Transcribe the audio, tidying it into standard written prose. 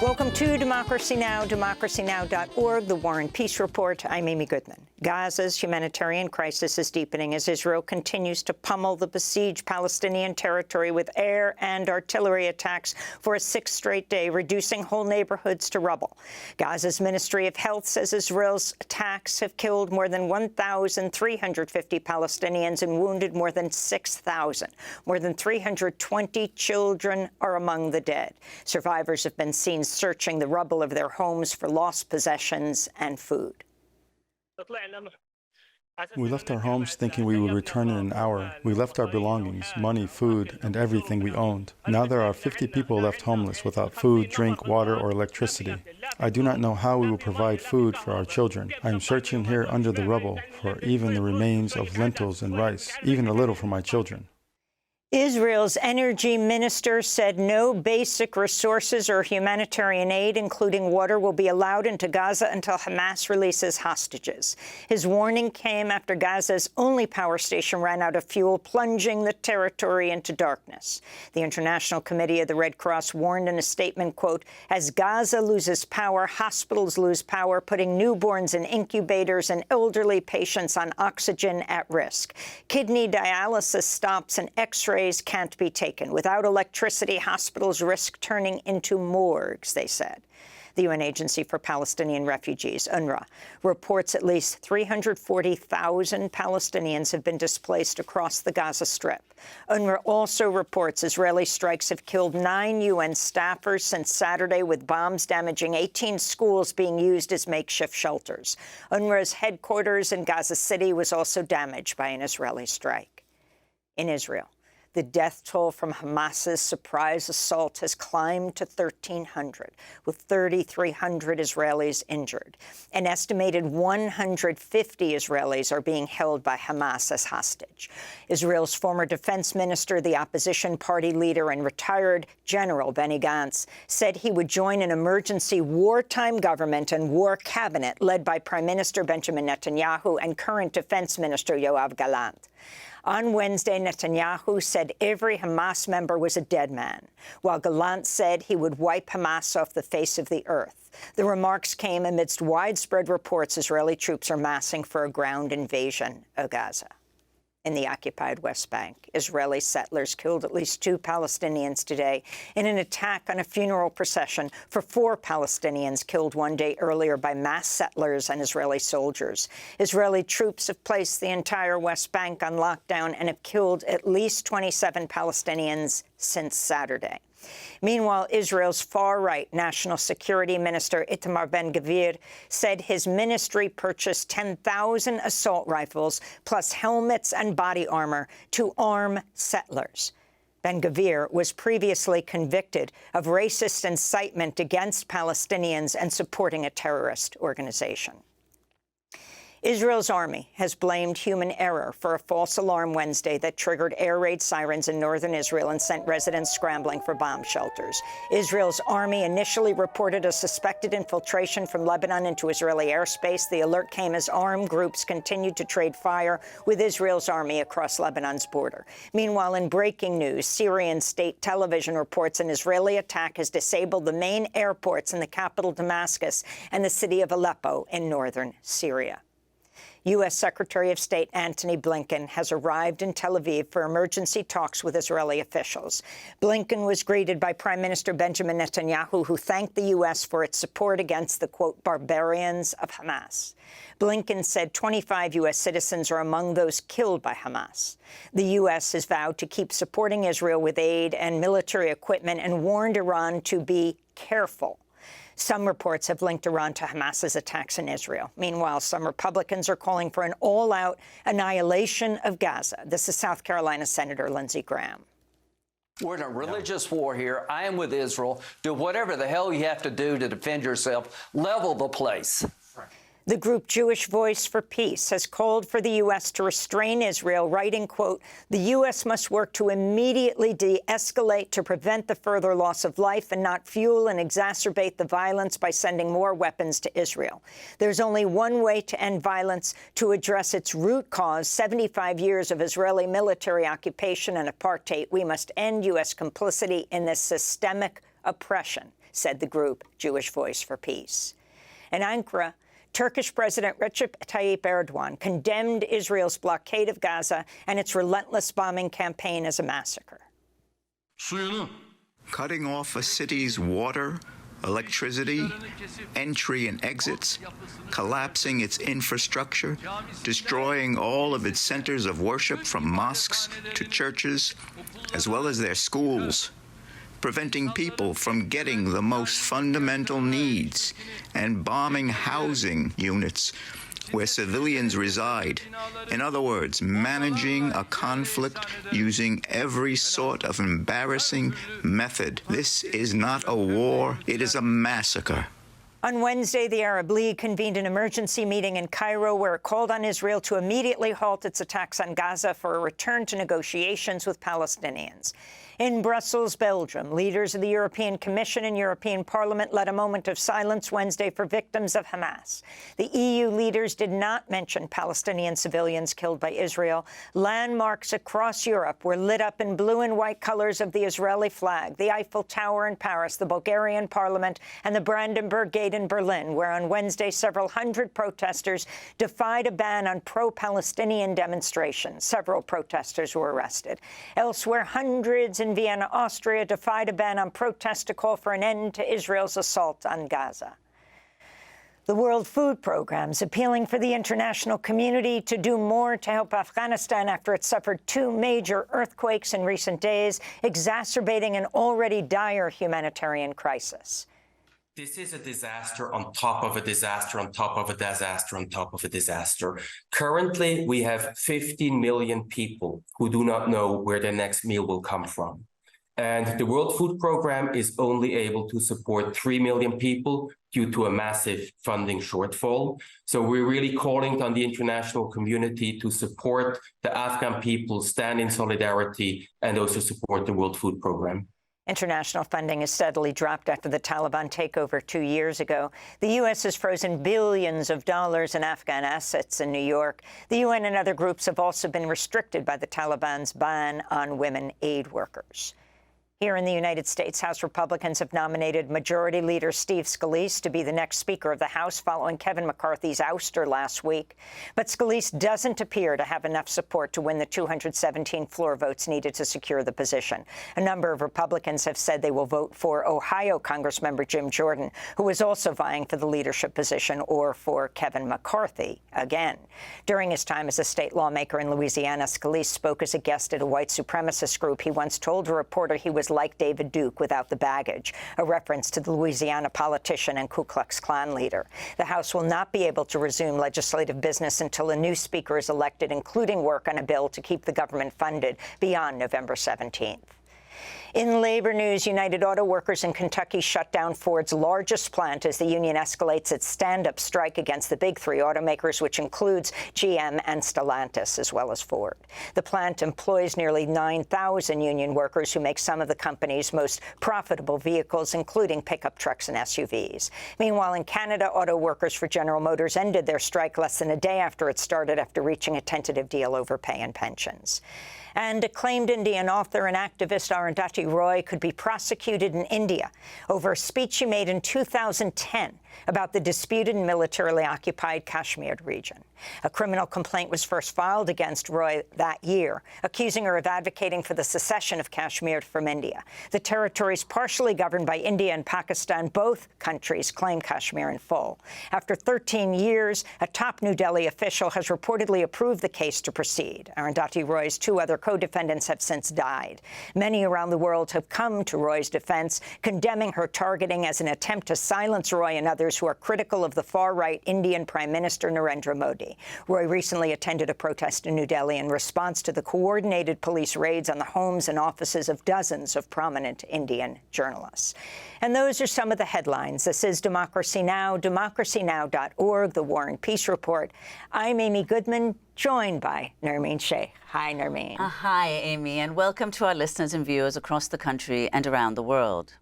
Welcome to Democracy Now!, democracynow.org, the War and Peace Report. I'm Amy Goodman. Gaza's humanitarian crisis is deepening as Israel continues to pummel the besieged Palestinian territory with air and artillery attacks for a sixth straight day, reducing whole neighborhoods to rubble. Gaza's Ministry of Health says Israel's attacks have killed more than 1,350 Palestinians and wounded more than 6,000. More than 320 children are among the dead. Survivors have been seen searching the rubble of their homes for lost possessions and food. We left our homes thinking we would return in an hour. We left our belongings, money, food, and everything we owned. Now there are 50 people left homeless without food, drink, water, or electricity. I do not know how we will provide food for our children. I am searching here under the rubble for even the remains of lentils and rice, even a little for my children. Israel's energy minister said no basic resources or humanitarian aid, including water, will be allowed into Gaza until Hamas releases hostages. His warning came after Gaza's only power station ran out of fuel, plunging the territory into darkness. The International Committee of the Red Cross warned in a statement, quote, as Gaza loses power, hospitals lose power, putting newborns in incubators and elderly patients on oxygen at risk. Kidney dialysis stops and X-ray can't be taken. Without electricity, hospitals risk turning into morgues, they said. The UN Agency for Palestinian Refugees, UNRWA, reports at least 340,000 Palestinians have been displaced across the Gaza Strip. UNRWA also reports Israeli strikes have killed 9 UN staffers since Saturday, with bombs damaging 18 schools being used as makeshift shelters. UNRWA's headquarters in Gaza City was also damaged by an Israeli strike. In Israel, the death toll from Hamas's surprise assault has climbed to 1,300, with 3,300 Israelis injured. An estimated 150 Israelis are being held by Hamas as hostage. Israel's former defense minister, the opposition party leader and retired General Benny Gantz, said he would join an emergency wartime government and war cabinet led by Prime Minister Benjamin Netanyahu and current Defense Minister Yoav Gallant. On Wednesday, Netanyahu said every Hamas member was a dead man, while Gallant said he would wipe Hamas off the face of the earth. The remarks came amidst widespread reports Israeli troops are massing for a ground invasion of Gaza. In the occupied West Bank, Israeli settlers killed at least 2 Palestinians today in an attack on a funeral procession for 4 Palestinians killed one day earlier by mass settlers and Israeli soldiers. Israeli troops have placed the entire West Bank on lockdown and have killed at least 27 Palestinians since Saturday. Meanwhile, Israel's far-right National Security Minister Itamar Ben-Gvir said his ministry purchased 10,000 assault rifles plus helmets and body armor to arm settlers. Ben-Gvir was previously convicted of racist incitement against Palestinians and supporting a terrorist organization. Israel's army has blamed human error for a false alarm Wednesday that triggered air raid sirens in northern Israel and sent residents scrambling for bomb shelters. Israel's army initially reported a suspected infiltration from Lebanon into Israeli airspace. The alert came as armed groups continued to trade fire with Israel's army across Lebanon's border. Meanwhile, in breaking news, Syrian state television reports an Israeli attack has disabled the main airports in the capital Damascus and the city of Aleppo in northern Syria. U.S. Secretary of State Antony Blinken has arrived in Tel Aviv for emergency talks with Israeli officials. Blinken was greeted by Prime Minister Benjamin Netanyahu, who thanked the U.S. for its support against the, quote, barbarians of Hamas. Blinken said 25 U.S. citizens are among those killed by Hamas. The U.S. has vowed to keep supporting Israel with aid and military equipment and warned Iran to be careful. Some reports have linked Iran to Hamas's attacks in Israel. Meanwhile, some Republicans are calling for an all-out annihilation of Gaza. This is South Carolina Senator Lindsey Graham. We're in a religious war here. I am with Israel. Do whatever the hell you have to do to defend yourself. Level the place. The group Jewish Voice for Peace has called for the U.S. to restrain Israel, writing, quote, the U.S. must work to immediately de-escalate to prevent the further loss of life and not fuel and exacerbate the violence by sending more weapons to Israel. There's only one way to end violence, to address its root cause, 75 years of Israeli military occupation and apartheid. We must end U.S. complicity in this systemic oppression, said the group Jewish Voice for Peace. In Ankara, Turkish President Recep Tayyip Erdogan condemned Israel's blockade of Gaza and its relentless bombing campaign as a massacre. Cutting off a city's water, electricity, entry and exits, collapsing its infrastructure, destroying all of its centers of worship from mosques to churches, as well as their schools, preventing people from getting the most fundamental needs, and bombing housing units where civilians reside. In other words, managing a conflict using every sort of embarrassing method. This is not a war, it is a massacre. On Wednesday, the Arab League convened an emergency meeting in Cairo where it called on Israel to immediately halt its attacks on Gaza for a return to negotiations with Palestinians. In Brussels, Belgium, leaders of the European Commission and European Parliament led a moment of silence Wednesday for victims of Hamas. The EU leaders did not mention Palestinian civilians killed by Israel. Landmarks across Europe were lit up in blue and white colors of the Israeli flag, the Eiffel Tower in Paris, the Bulgarian Parliament, and the Brandenburg Gate in Berlin, where on Wednesday several hundred protesters defied a ban on pro-Palestinian demonstrations. Several protesters were arrested. Elsewhere, hundreds in Vienna, Austria, defied a ban on protests to call for an end to Israel's assault on Gaza. The World Food Programme is appealing for the international community to do more to help Afghanistan after it suffered 2 major earthquakes in recent days, exacerbating an already dire humanitarian crisis. This is a disaster on top of a disaster on top of a disaster on top of a disaster. Currently, we have 15 million people who do not know where their next meal will come from. And the World Food Programme is only able to support 3 million people due to a massive funding shortfall. So we're really calling on the international community to support the Afghan people, stand in solidarity, and also support the World Food Programme. International funding has steadily dropped after the Taliban takeover 2 years ago. The U.S. has frozen billions of dollars in Afghan assets in New York. The UN and other groups have also been restricted by the Taliban's ban on women aid workers. Here in the United States, House Republicans have nominated Majority Leader Steve Scalise to be the next Speaker of the House following Kevin McCarthy's ouster last week. But Scalise doesn't appear to have enough support to win the 217 floor votes needed to secure the position. A number of Republicans have said they will vote for Ohio Congressmember Jim Jordan, who is also vying for the leadership position, or for Kevin McCarthy again. During his time as a state lawmaker in Louisiana, Scalise spoke as a guest at a white supremacist group. He once told a reporter he was like David Duke without the baggage, a reference to the Louisiana politician and Ku Klux Klan leader. The House will not be able to resume legislative business until a new speaker is elected, including work on a bill to keep the government funded beyond November 17th. In labor news, United Auto Workers in Kentucky shut down Ford's largest plant as the union escalates its stand-up strike against the big 3 automakers, which includes GM and Stellantis, as well as Ford. The plant employs nearly 9,000 union workers who make some of the company's most profitable vehicles, including pickup trucks and SUVs. Meanwhile, in Canada, auto workers for General Motors ended their strike less than a day after it started, after reaching a tentative deal over pay and pensions. And acclaimed Indian author and activist Arundhati Roy could be prosecuted in India over a speech she made in 2010 about the disputed and militarily occupied Kashmir region. A criminal complaint was first filed against Roy that year, accusing her of advocating for the secession of Kashmir from India. The territory is partially governed by India and Pakistan. Both countries claim Kashmir in full. After 13 years, a top New Delhi official has reportedly approved the case to proceed. Arundhati Roy's 2 other co-defendants have since died. Many around the world have come to Roy's defense, condemning her targeting as an attempt to silence Roy and others who are critical of the far-right Indian Prime Minister Narendra Modi. Roy recently attended a protest in New Delhi in response to the coordinated police raids on the homes and offices of dozens of prominent Indian journalists. And those are some of the headlines. This is Democracy Now!, democracynow.org, the War and Peace Report. I'm Amy Goodman, joined by Nermeen Sheikh. Hi, Nermeen. Hi, Amy, and welcome to our listeners and viewers across the country and around the world.